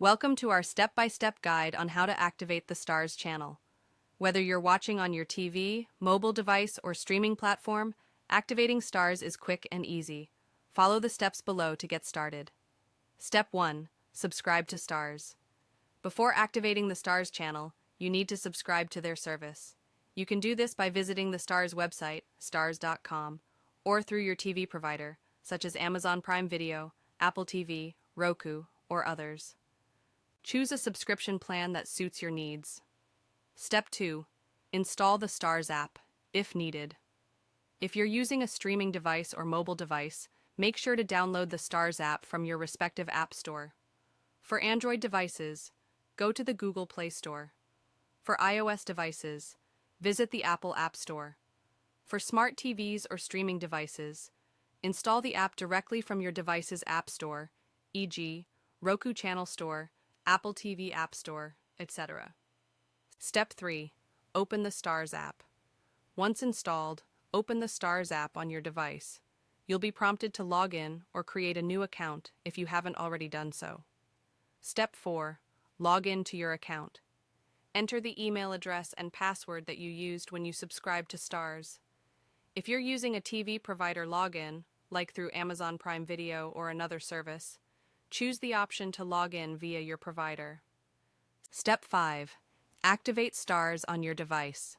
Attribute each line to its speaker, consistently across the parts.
Speaker 1: Welcome to our step-by-step guide on how to activate the Starz channel. Whether you're watching on your TV, mobile device, or streaming platform, activating Starz is quick and easy. Follow the steps below to get started. Step 1. Subscribe to Starz. Before activating the Starz channel, you need to subscribe to their service. You can do this by visiting the Starz website, starz.com, or through your TV provider, such as Amazon Prime Video, Apple TV, Roku, or others. Choose a subscription plan that suits your needs. Step 2. Install the Starz app, if needed. If you're using a streaming device or mobile device, make sure to download the Starz app from your respective app store. For Android devices, go to the Google Play Store. For iOS devices, visit the Apple App Store. For smart TVs or streaming devices, install the app directly from your device's app store, e.g., Roku Channel Store, Apple TV App Store, etc. Step 3. Open the Starz app. Once installed, open the Starz app on your device. You'll be prompted to log in or create a new account if you haven't already done so. Step 4. Log in to your account. Enter the email address and password that you used when you subscribed to Starz. If you're using a TV provider login, like through Amazon Prime Video or another service, choose the option to log in via your provider. Step 5. Activate Starz on your device.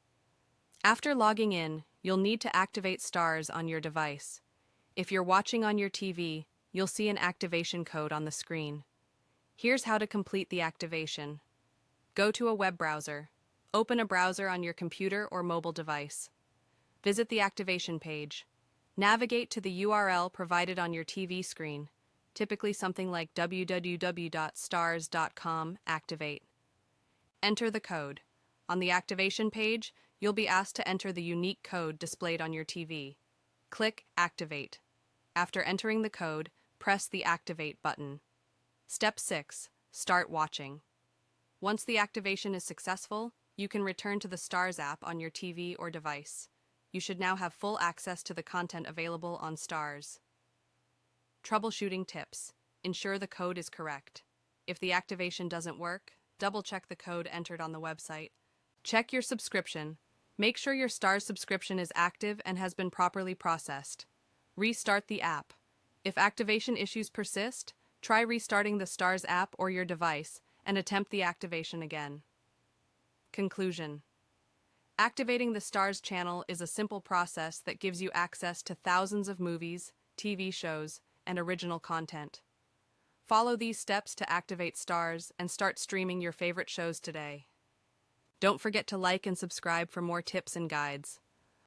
Speaker 1: After logging in, you'll need to activate Starz on your device. If you're watching on your TV, you'll see an activation code on the screen. Here's how to complete the activation. Go to a web browser. Open a browser on your computer or mobile device. Visit the activation page. Navigate to the URL provided on your TV screen, typically something like www.starz.com. Activate. Enter the code. On the activation page, you'll be asked to enter the unique code displayed on your TV. Click Activate. After entering the code, press the Activate button. Step 6. Start watching. Once the activation is successful, you can return to the Starz app on your TV or device. You should now have full access to the content available on Starz. Troubleshooting tips. Ensure the code is correct. If the activation doesn't work, double-check the code entered on the website. Check your subscription. Make sure your Starz subscription is active and has been properly processed. Restart the app. If activation issues persist, try restarting the Starz app or your device and attempt the activation again. Conclusion. Activating the Starz channel is a simple process that gives you access to thousands of movies, TV shows, and original content. Follow these steps to activate Starz and start streaming your favorite shows today. Don't forget to like and subscribe for more tips and guides.